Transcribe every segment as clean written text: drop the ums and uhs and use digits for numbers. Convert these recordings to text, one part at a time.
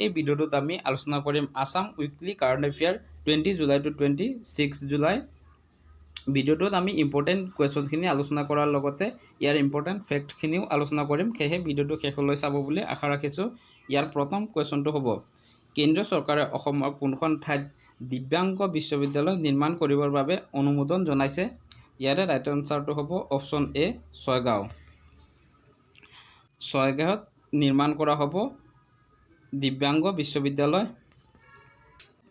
এই ভিডিঅ'টোত আমি আলোচনা কৰিম Assam weekly current affair 20 July to 26 July. ভিডিঅ'টোত আমি ইম্পৰ্টেণ্ট কুৱেশ্যনখিনি আলোচনা কৰাৰ লগতে ইয়াৰ ইম্পৰ্টেণ্ট ফেক্টখিনিও আলোচনা কৰিম। সেয়েহে ভিডিঅ'টো শেষলৈ চাব বুলি আশা ৰাখিছোঁ। ইয়াৰ প্ৰথম কুৱেশ্যনটো হ'ব, কেন্দ্ৰীয় চৰকাৰে অসমৰ কোনখন ঠাইত দিব্যাংগ বিশ্ববিদ্যালয় নিৰ্মাণ কৰিবৰ বাবে অনুমোদন জনাইছে? ইয়াৰে ৰাইট এনচাৰটো হ'ব অপশ্যন এ, ছয়গাঁও। ছয়গাঁৱত নিৰ্মাণ কৰা হ'ব দিব্যাংগ বিশ্ববিদ্যালয়।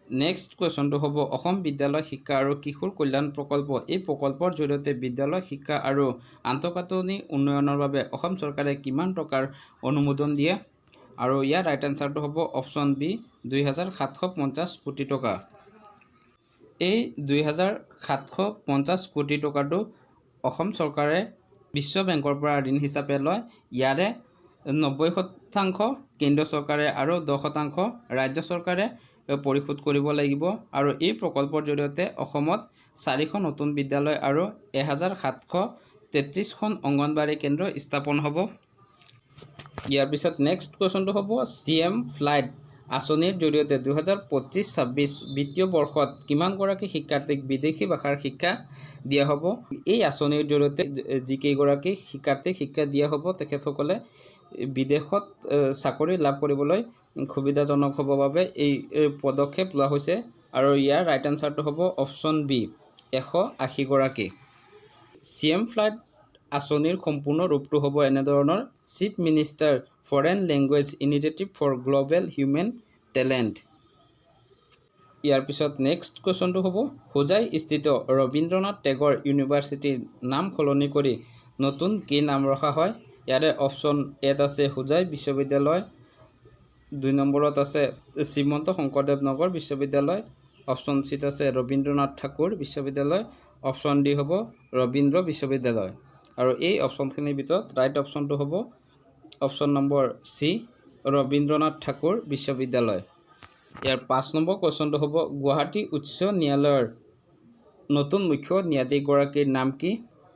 নেক্সট কুৱেশ্যনটো হ'ব, অসম বিদ্যালয় শিক্ষা আৰু কিশোৰ কল্যাণ প্ৰকল্প। এই প্ৰকল্পৰ জৰিয়তে বিদ্যালয় শিক্ষা আৰু আন্তঃগাঁথনি উন্নয়নৰ বাবে অসম চৰকাৰে কিমান টকাৰ অনুমোদন দিয়ে? আৰু ইয়াৰ ৰাইট এনচাৰটো হ'ব অপশ্যন বি, 2,750 কোটি টকা। এই 2,750 কোটি টকাটো অসম চৰকাৰে বিশ্ব বেংকৰ পৰা ঋণ হিচাপে লয়। ইয়াৰে 90% কেন্দ্ৰীয় চৰকাৰে আৰু 10% ৰাজ্য চৰকাৰে পৰিশোধ কৰিব লাগিব। আৰু এই প্ৰকল্পৰ জৰিয়তে অসমত 4খন নতুন বিদ্যালয় আৰু 1,733খন অংগনবাড়ী কেন্দ্ৰ স্থাপন হ'ব। ইয়াৰ পিছত নেক্সট কুৱেশ্যনটো হ'ব, CM ফ্লাইট আঁচনিৰ জৰিয়তে 2025-26 বিত্তীয় বৰ্ষত কিমানগৰাকী শিক্ষাৰ্থীক বিদেশী ভাষাৰ শিক্ষা দিয়া হ'ব? এই আঁচনিৰ জৰিয়তে যিকেইগৰাকী শিক্ষাৰ্থীক শিক্ষা দিয়া হ'ব তেখেতসকলে বিদেশত চাকৰি লাভ কৰিবলৈ সুবিধাজনক হ'ব বাবে এই পদক্ষেপ লোৱা হৈছে। আৰু ইয়াৰ ৰাইট এনচাৰটো হ'ব অপশ্যন বি, 180 গৰাকী। CM ফ্লাইট আঁচনিৰ সম্পূৰ্ণ ৰূপটো হ'ব এনেধৰণৰ, chief minister foreign language initiative for global human talent. ইয়াৰ পিছত নেক্সট কুৱেশ্যনটো হ'ব, হোজাই স্থিত ৰবীন্দ্ৰনাথ টেগৰ ইউনিভাৰ্চিটিৰ নাম সলনি কৰি নতুন কি নাম ৰখা হয়? ইয়াৰে অপশ্যন এত আছে হোজাই বিশ্ববিদ্যালয়, 2 নম্বৰত আছে শ্ৰীমন্ত শংকৰদেৱ নগৰ বিশ্ববিদ্যালয়, অপশ্যন চিত আছে ৰবীন্দ্ৰনাথ ঠাকুৰ বিশ্ববিদ্যালয়, অপশ্যন ডি হ'ব ৰবীন্দ্ৰ বিশ্ববিদ্যালয়। আৰু এই অপশ্যনখিনিৰ ভিতৰত ৰাইট অপশ্যনটো হ'ব option number C, Rabindranath Thakur বিশ্ববিদ্যালয়। ইয়াৰ 5 নম্বৰ কুৱেশ্যনটো হ'ব, গুৱাহাটী উচ্চ ন্যায়ালয়ৰ নতুন মুখ্য ন্যায়াধীশগৰাকীৰ নাম কি?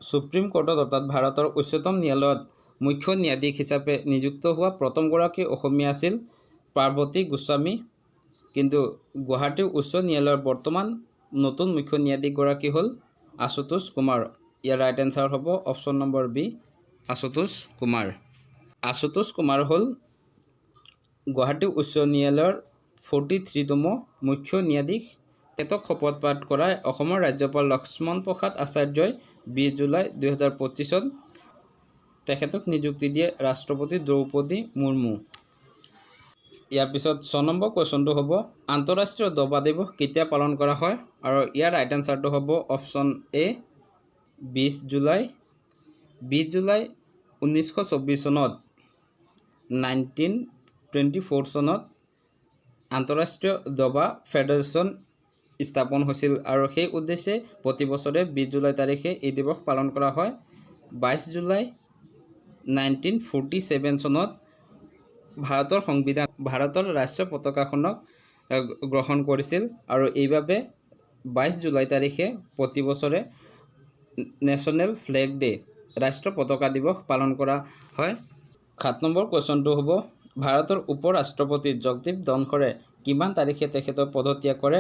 সুপ্ৰিম কোৰ্টত অৰ্থাৎ ভাৰতৰ উচ্চতম ন্যায়ালয়ত মুখ্য ন্যায়াধীশ হিচাপে নিযুক্ত হোৱা প্ৰথমগৰাকী অসমীয়া আছিল পাৰ্বতী গোস্বামী। কিন্তু গুৱাহাটী উচ্চ ন্যায়ালয়ৰ বৰ্তমান নতুন মুখ্য ন্যায়াধীশগৰাকী হ'ল আশুতোষ কুমাৰ। ইয়াৰ ৰাইট এনচাৰ হ'ব option number B, Ashutosh Kumar. Ashutosh Kumar হ'ল গুৱাহাটী উচ্চ ন্যায়ালয়ৰ 43তম মুখ্য ন্যায়াধীশ। তেখেতক শপতপাঠ কৰাই অসমৰ ৰাজ্যপাল লক্ষ্মণ প্ৰসাদ আচাৰ্যই 20 জুলাই 2025ত তেখেতক নিযুক্তি দিয়ে ৰাষ্ট্ৰপতি দ্ৰৌপদী মুৰ্মু। ইয়াৰ পিছত 6 নম্বৰ কুৱেশ্যনটো হ'ব, আন্তঃৰাষ্ট্ৰীয় দবা দিৱস কেতিয়া পালন কৰা হয়? আৰু ইয়াৰ ৰাইট এনচাৰটো হ'ব অপশ্যন এ, 20 জুলাই। 20 জুলাই 1924 চনত 1924 চনত আন্তঃৰাষ্ট্ৰীয় দবা ফেডাৰেশ্যন স্থাপন হৈছিল। আৰু সেই উদ্দেশ্যে প্ৰতি বছৰে 20 জুলাই তাৰিখে এই দিৱস পালন কৰা হয়। 22 জুলাই 1947 চনত ভাৰতৰ সংবিধান ভাৰতৰ ৰাষ্ট্ৰীয় পতাকাখনক গ্ৰহণ কৰিছিল। আৰু এইবাবে 22 জুলাই তাৰিখে প্ৰতি বছৰে নেশ্যনেল ফ্লেগ ডে, ৰাষ্ট্ৰীয় পতাকা দিৱস পালন কৰা হয়। 7 নম্বৰ কুৱেশ্যনটো হ'ব, ভাৰতৰ উপ ৰাষ্ট্ৰপতি জগদীপ ধনখৰে কিমান তাৰিখে তেখেতৰ পদত্যাগ কৰে?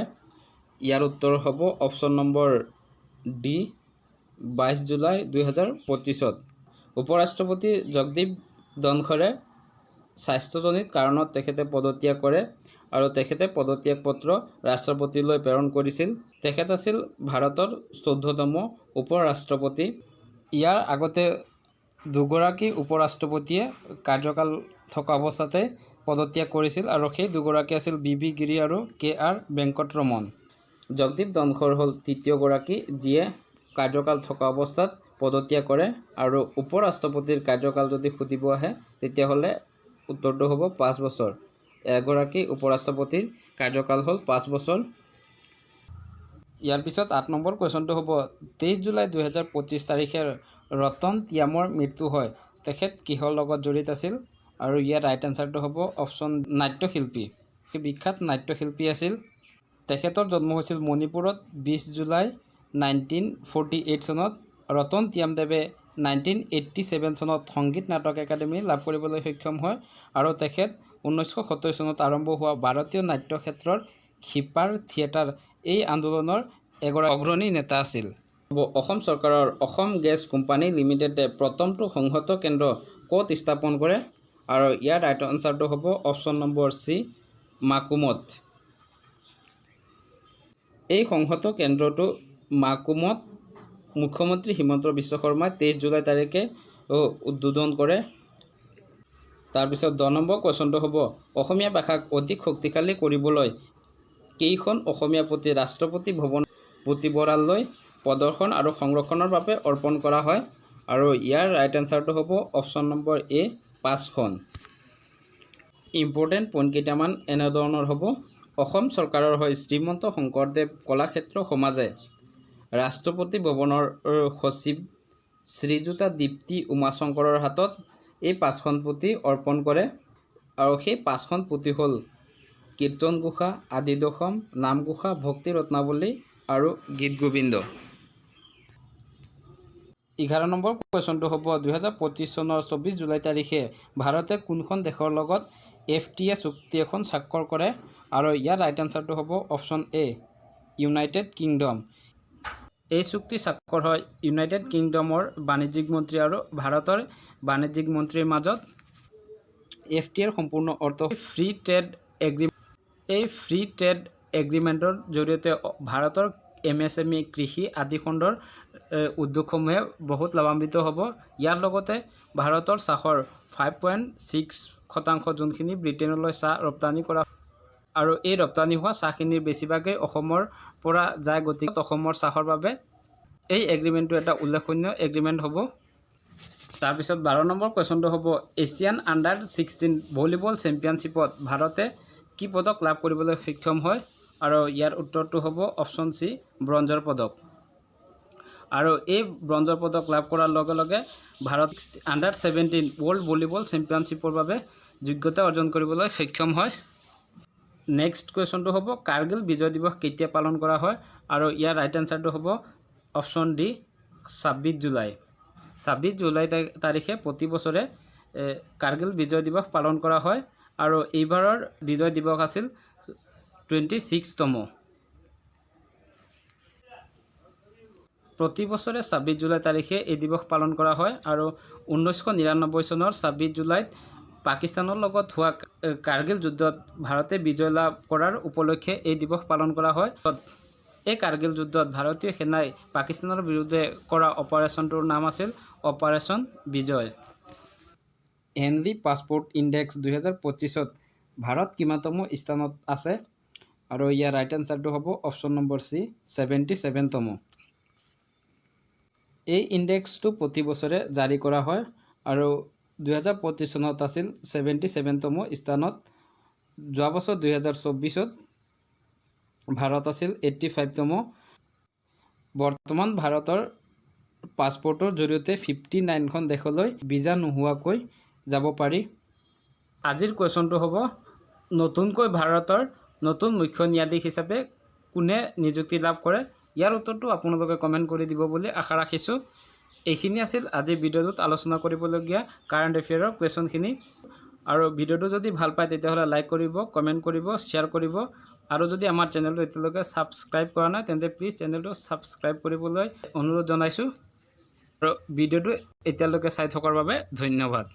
ইয়াৰ উত্তৰ হ'ব অপশ্যন নম্বৰ ডি, 22 জুলাই 2025ত। উপ ৰাষ্ট্ৰপতি জগদীপ ধনখৰে স্বাস্থ্যজনিত কাৰণত তেখেতে পদত্যাগ কৰে আৰু তেখেতে পদত্যাগ পত্ৰ ৰাষ্ট্ৰপতিলৈ প্ৰেৰণ কৰিছিল। তেখেত আছিল ভাৰতৰ 14তম উপ ৰাষ্ট্ৰপতি। ইয়াৰ আগতে দুগৰাকী উপ ৰাষ্ট্ৰপতিয়ে কাৰ্যকাল থকা অৱস্থাতে পদত্যাগ কৰিছিল আৰু সেই দুগৰাকী আছিল বি গিৰি আৰু KR বেংকটৰমন। জগদীপ ধনখৰ হ'ল তৃতীয়গৰাকী যিয়ে কাৰ্যকাল থকা অৱস্থাত পদত্যাগ কৰে। আৰু উপ ৰাষ্ট্ৰপতিৰ কাৰ্যকাল যদি সুধিব আহে তেতিয়াহ'লে উত্তৰটো হ'ব 5 বছৰ। এগৰাকী উপ ৰাষ্ট্ৰপতিৰ কাৰ্যকাল হ'ল 5 বছৰ। ইয়াৰ পিছত 8 নম্বৰ কুৱেশ্যনটো হ'ব, 23 জুলাই 2025 তাৰিখে ৰতন টিয়ামৰ মৃত্যু হয়। তেখেত কিহৰ লগত জড়িত আছিল? আৰু ইয়াৰ ৰাইট এনচাৰটো হ'ব অপশ্যন নাট্যশিল্পী। বিখ্যাত নাট্যশিল্পী আছিল। তেখেতৰ জন্ম হৈছিল মণিপুৰত 20 জুলাই 1948 চনত। ৰতন টিয়ামদেৱে 1987 চনত সংগীত নাটক একাডেমী লাভ কৰিবলৈ সক্ষম হয় আৰু তেখেত 1970 চনত আৰম্ভ হোৱা ভাৰতীয় নাট্যক্ষেত্ৰৰ খিপাৰ থিয়েটাৰ এই আন্দোলনৰ এগৰাকী অগ্ৰণী নেতা আছিল। অসম চৰকাৰৰ অসম গেছ কোম্পানী লিমিটেডে প্ৰথমটো সংহত কেন্দ্ৰ ক'ত স্থাপন কৰে? আৰু ইয়াৰ ৰাইট আনচাৰটো হ'ব অপশ্যন নম্বৰ চি, মাকুমত। এই সংহত কেন্দ্ৰটো মাকুমত মুখ্যমন্ত্ৰী হিমন্ত বিশ্ব শৰ্মাই 23 জুলাই তাৰিখে উদ্বোধন কৰে। তাৰপিছত 10 নম্বৰ কুৱেশ্যনটো হ'ব অসমীয়া ভাষাক অধিক শক্তিশালী কৰিবলৈ কেইখন অসমীয়া পুথি ৰাষ্ট্ৰপতি ভৱন পুথিভঁৰাললৈ প্ৰদৰ্শন আৰু সংৰক্ষণৰ বাবে অৰ্পণ কৰা হয়? আৰু ইয়াৰ ৰাইট আনচাৰটো হ'ব অপশ্যন নম্বৰ এ, 5খন। ইম্পৰ্টেণ্ট পইণ্ট কেইটামান এনেধৰণৰ হ'ব। অসম চৰকাৰৰ হৈ শ্ৰীমন্ত শংকৰদেৱ কলাক্ষেত্ৰ সমাজে ৰাষ্ট্ৰপতি ভৱনৰ সচিব শ্ৰীযুতা দীপ্তি উমাশংকৰৰ হাতত এই 5খন পুথি অৰ্পণ কৰে। আৰু সেই 5খন পুথি হ'ল কীৰ্তন ঘোষা, আদি দশম, নামঘোষা, ভক্তি ৰত্নাৱলী আৰু গীত গোবিন্দ। 11 নম্বৰ কুৱেশ্যনটো হ'ব 2025 চনৰ 24 জুলাই তাৰিখে ভাৰতে কোনখন দেশৰ লগত FTA চুক্তি এখন স্বাক্ষৰ কৰে? আৰু ইয়াৰ ৰাইট আনচাৰটো হ'ব অপশ্যন এ, ইউনাইটেড কিংডম। এই চুক্তি স্বাক্ষৰ হয় ইউনাইটেড কিংডমৰ বাণিজ্যিক মন্ত্ৰী আৰু ভাৰতৰ বাণিজ্যিক মন্ত্ৰীৰ মাজত। FTA ৰ সম্পূৰ্ণ অৰ্থ ফ্ৰী ট্ৰেড এগ্ৰিমেণ্ট। এই ফ্ৰী ট্ৰেড এগ্ৰিমেণ্টৰ জৰিয়তে ভাৰতৰ MSME, কৃষি আদি খণ্ডৰ উদ্যোগসমূহে বহুত লাভান্বিত হ'ব। ইয়াৰ লগতে ভাৰতৰ চাহৰ 5.6% যোনখিনি ব্ৰিটেইনলৈ চাহ ৰপ্তানি কৰা আৰু এই ৰপ্তানি হোৱা চাহখিনিৰ বেছিভাগেই অসমৰ পৰা যায়। গতিকে অসমৰ চাহৰ বাবে এই এগ্ৰিমেণ্টটো এটা উল্লেখনীয় এগ্ৰিমেণ্ট হ'ব। তাৰপিছত 12 নম্বৰ কুৱেশ্যনটো হ'ব এছিয়ান আণ্ডাৰ-16 ভলীবল চেম্পিয়নশ্বিপত ভাৰতে কি পদক লাভ কৰিবলৈ সক্ষম হয়? আৰু ইয়াৰ উত্তৰটো হ'ব অপশ্যন চি, ব্ৰঞ্জৰ পদক। আৰু এই ব্ৰঞ্জৰ পদক লাভ কৰাৰ লগে লগে ভাৰত আণ্ডাৰ-17 ৱৰ্ল্ড ভলীবল চেম্পিয়নশ্বিপৰ বাবে যোগ্যতা অৰ্জন কৰিবলৈ সক্ষম হয়। নেক্সট কুৱেশ্যনটো হ'ব কাৰ্গিল বিজয় দিৱস কেতিয়া পালন কৰা হয়? আৰু ইয়াৰ ৰাইট আনচাৰটো হ'ব অপশ্যন ডি, 26 জুলাই। 26 জুলাই তাৰিখে প্ৰতি বছৰে কাৰ্গিল বিজয় দিৱস পালন কৰা হয়। আৰু এইবাৰৰ বিজয় দিৱস আছিল 26তম। প্ৰতি বছৰে 26 জুলাই তাৰিখে এই দিৱস পালন কৰা হয়। আৰু 1999 চনৰ 26 জুলাইত পাকিস্তানৰ লগত হোৱা কাৰ্গিল যুদ্ধত ভাৰতে বিজয় লাভ কৰাৰ উপলক্ষে এই দিৱস পালন কৰা হয়। এই কাৰ্গিল যুদ্ধত ভাৰতীয় সেনাই পাকিস্তানৰ বিৰুদ্ধে কৰা অপাৰেশ্যনটোৰ নাম আছিল অপাৰেশ্যন বিজয়। হেনলি পাছপোৰ্ট ইণ্ডেক্স 2025ত ভাৰত কিমানতম স্থানত আছে? আৰু ইয়াৰ ৰাইট আনচাৰটো হ'ব অপশ্যন নম্বৰ চি, 77তম। এই ইণ্ডেক্সটো প্ৰতি বছৰে জাৰি কৰা হয় আৰু 2025 চনত আছিল 77তম স্থানত। যোৱা বছৰ 2024ত ভাৰত আছিল 85তম। বৰ্তমান ভাৰতৰ পাছপোৰ্টৰ জৰিয়তে 59খন দেশলৈ ভিজা নোহোৱাকৈ যাব পাৰি। আজিৰ কুৱেশ্যনটো হ'ব নতুনকৈ ভাৰতৰ নতুন মুখ্য ন্যায়াধীশ হিচাপে কোনে নিযুক্তি লাভ কৰে? ইয়াৰ উত্তৰটো আপোনালোকে কমেণ্ট কৰি দিব বুলি আশা ৰাখিছোঁ। এইখিনি আছিল আজিৰ ভিডিঅ'টোত আলোচনা কৰিবলগীয়া কাৰেণ্ট এফেয়াৰৰ কুৱেশ্যনখিনি। আৰু ভিডিঅ'টো যদি ভাল পায় তেতিয়াহ'লে লাইক কৰিব, কমেণ্ট কৰিব, শ্বেয়াৰ কৰিব। আৰু যদি আমাৰ চেনেলটো এতিয়ালৈকে ছাবস্ক্ৰাইব কৰা নাই তেন্তে প্লিজ চেনেলটো ছাবস্ক্ৰাইব কৰিবলৈ অনুৰোধ জনাইছোঁ। আৰু ভিডিঅ'টো এতিয়ালৈকে চাই থকাৰ বাবে ধন্যবাদ।